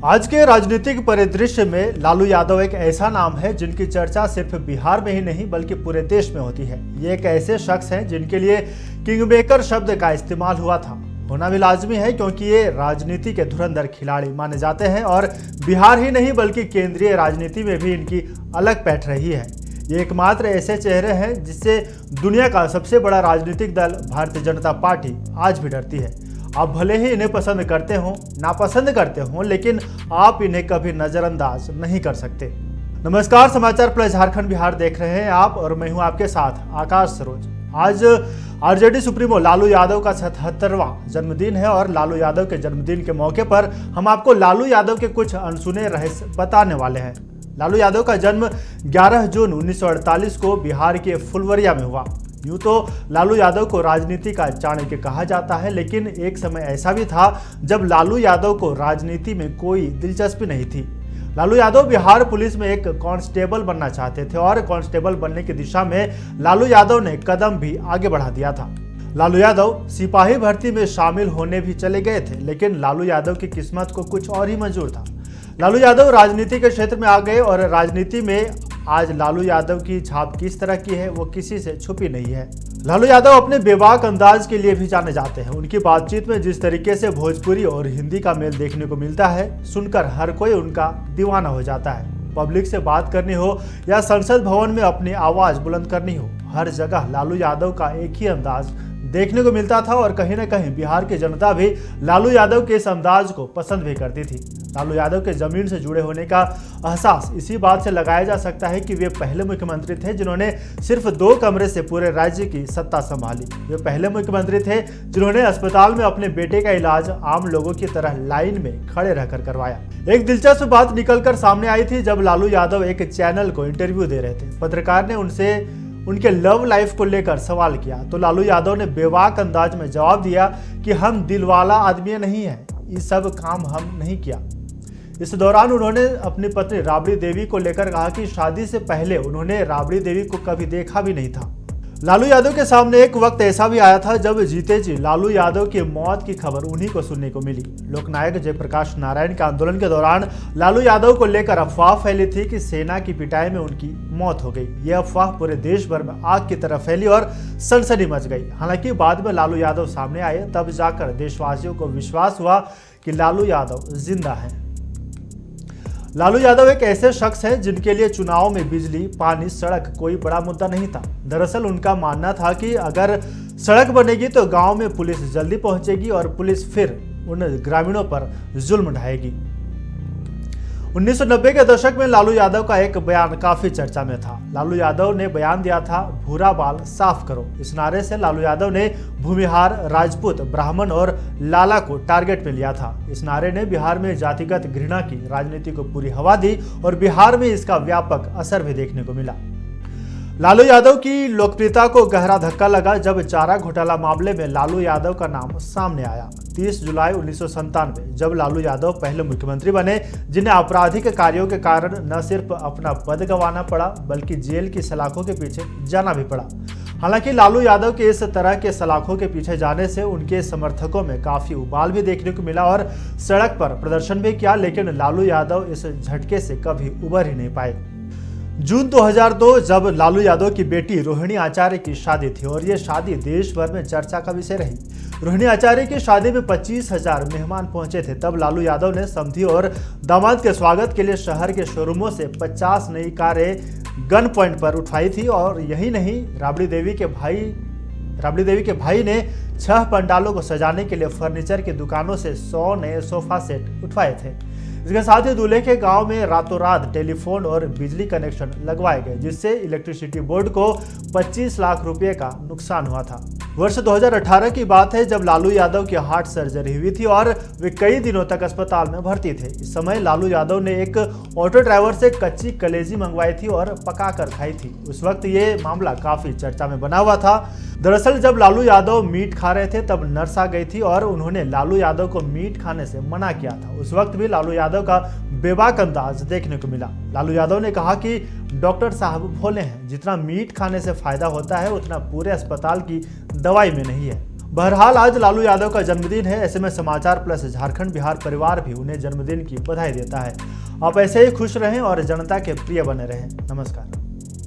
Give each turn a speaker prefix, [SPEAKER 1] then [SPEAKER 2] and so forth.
[SPEAKER 1] आज के राजनीतिक परिदृश्य में लालू यादव एक ऐसा नाम है जिनकी चर्चा सिर्फ बिहार में ही नहीं बल्कि पूरे देश में होती है। ये एक ऐसे शख्स हैं जिनके लिए किंगमेकर शब्द का इस्तेमाल हुआ था, होना भी लाजमी है क्योंकि ये राजनीति के धुरंधर खिलाड़ी माने जाते हैं और बिहार ही नहीं बल्कि केंद्रीय राजनीति में भी इनकी अलग पैठ रही है। ये एकमात्र ऐसे चेहरे हैं जिससे दुनिया का सबसे बड़ा राजनीतिक दल भारतीय जनता पार्टी आज भी डरती है। आप भले ही इन्हें पसंद करते हो, नापसंद करते हो, लेकिन आप इन्हें कभी नजरअंदाज नहीं कर सकते। नमस्कार, समाचार प्लस झारखंड बिहार देख रहे हैं आप और मैं हूं आपके साथ आकाश सरोज। आज आरजेडी सुप्रीमो लालू यादव का 77वां जन्मदिन है और लालू यादव के जन्मदिन के मौके पर हम आपको लालू यादव के कुछ अनसुने रहस्य बताने वाले हैं। लालू यादव का जन्म 11 जून 1948 को बिहार के फुलवरिया में हुआ। यूं तो लालू यादव को राजनीति का चाणक्य कहा जाता है, लेकिन एक समय ऐसा भी था जब लालू यादव को राजनीति में कोई दिलचस्पी नहीं थी। लालू यादव बिहार पुलिस में एक कांस्टेबल बनना चाहते थे और कांस्टेबल बनने की दिशा में लालू यादव ने कदम भी आगे बढ़ा दिया था। लालू यादव सिपाही भर्ती में शामिल होने भी चले गए थे, लेकिन लालू यादव की किस्मत को कुछ और ही मंजूर था। लालू यादव राजनीति के क्षेत्र में आ गए और राजनीति में आज लालू यादव की छाप किस तरह की है वो किसी से छुपी नहीं है। लालू यादव अपने बेबाक अंदाज के लिए भी जाने जाते हैं। उनकी बातचीत में जिस तरीके से भोजपुरी और हिंदी का मेल देखने को मिलता है, सुनकर हर कोई उनका दीवाना हो जाता है। पब्लिक से बात करनी हो या संसद भवन में अपनी आवाज बुलंद करनी हो, हर जगह लालू यादव का एक ही अंदाज देखने को मिलता था और कहीं ना कहीं बिहार की जनता भी लालू यादव के इस अंदाज को पसंद भी करती थी। लालू यादव के जमीन से जुड़े होने का एहसास इसी बात से लगाया जा सकता है कि वे पहले मुख्यमंत्री थे जिन्होंने सिर्फ 2 कमरे से पूरे राज्य की सत्ता संभाली। वे पहले मुख्यमंत्री थे जिन्होंने अस्पताल में अपने बेटे का इलाज आम लोगों की तरह लाइन में खड़े रहकर करवाया। एक दिलचस्प बात निकलकर सामने आई थी जब लालू यादव एक चैनल को इंटरव्यू दे रहे थे। पत्रकार ने उनसे उनके लव लाइफ को लेकर सवाल किया तो लालू यादव ने बेबाक अंदाज में जवाब दिया कि हम दिलवाला आदमी नहीं हैं, ये सब काम हम नहीं किया। इस दौरान उन्होंने अपनी पत्नी राबड़ी देवी को लेकर कहा कि शादी से पहले उन्होंने राबड़ी देवी को कभी देखा भी नहीं था। लालू यादव के सामने एक वक्त ऐसा भी आया था जब जीते जी लालू यादव की मौत की खबर उन्हीं को सुनने को मिली। लोकनायक जयप्रकाश नारायण के आंदोलन के दौरान लालू यादव को लेकर अफवाह फैली थी कि सेना की पिटाई में उनकी मौत हो गई। यह अफवाह पूरे देश भर में आग की तरह फैली और सनसनी मच गई। हालांकि बाद में लालू यादव सामने आए, तब जाकर देशवासियों को विश्वास हुआ कि लालू यादव जिंदा है। लालू यादव एक ऐसे शख्स हैं जिनके लिए चुनाव में बिजली, पानी, सड़क कोई बड़ा मुद्दा नहीं था। दरअसल उनका मानना था कि अगर सड़क बनेगी तो गांव में पुलिस जल्दी पहुंचेगी और पुलिस फिर उन ग्रामीणों पर जुल्म ढाएगी। 1990 के दशक में लालू यादव का एक बयान काफी चर्चा में था। लालू यादव ने बयान दिया था, भूरा बाल साफ करो। इस नारे से लालू यादव ने भूमिहार, राजपूत, ब्राह्मण और लाला को टारगेट में लिया था। इस नारे ने बिहार में जातिगत घृणा की राजनीति को पूरी हवा दी और बिहार में इसका व्यापक असर भी देखने को मिला। लालू यादव की लोकप्रियता को गहरा धक्का लगा जब चारा घोटाला मामले में लालू यादव का नाम सामने आया। 30 जुलाई 1997 जब लालू यादव पहले मुख्यमंत्री बने जिन्हें आपराधिक कार्यों के कारण न सिर्फ अपना पद गंवाना पड़ा बल्कि जेल की सलाखों के पीछे जाना भी पड़ा। हालांकि लालू यादव के इस तरह के सलाखों के पीछे जाने से उनके समर्थकों में काफी उबाल भी देखने को मिला और सड़क पर प्रदर्शन भी किया, लेकिन लालू यादव इस झटके से कभी उबर ही नहीं पाए। जून 2002 जब लालू यादव की बेटी रोहिणी आचार्य की शादी थी और ये शादी देश भर में चर्चा का विषय रही। रोहिणी आचार्य की शादी में 25,000 मेहमान पहुंचे थे। तब लालू यादव ने समधी और दामाद के स्वागत के लिए शहर के शोरूमों से 50 नई कारें गन पॉइंट पर उठवाई थी और यही नहीं, राबड़ी देवी के भाई ने 6 पंडालों को सजाने के लिए फर्नीचर की दुकानों से 100 नए सोफा सेट उठवाए थे। इसके साथ ही दूल्हे के गांव में रातों रात टेलीफोन और बिजली कनेक्शन लगवाए गए, जिससे इलेक्ट्रिसिटी बोर्ड को 25 लाख रुपए का नुकसान हुआ था। वर्ष 2018 की बात है जब लालू यादव की हार्ट सर्जरी हुई थी और वे कई दिनों तक अस्पताल में भर्ती थे। इस समय लालू यादव ने एक ऑटो ड्राइवर से कच्ची कलेजी मंगवाई थी और पका कर खाई थी। उस वक्त ये मामला काफी चर्चा में बना हुआ था। दरअसल जब लालू यादव मीट खा रहे थे तब नर्स आ गई थी और उन्होंने लालू यादव को मीट खाने से मना किया था। उस वक्त भी लालू यादव का बेबाक अंदाज देखने को मिला। लालू यादव ने कहा कि डॉक्टर साहब भोले हैं, जितना मीट खाने से फायदा होता है उतना पूरे अस्पताल की दवाई में नहीं है। बहरहाल आज लालू यादव का जन्मदिन है। ऐसे में समाचार प्लस झारखंड बिहार परिवार भी उन्हें जन्मदिन की बधाई देता है। आप ऐसे ही खुश रहें और जनता के प्रिय बने रहें। नमस्कार।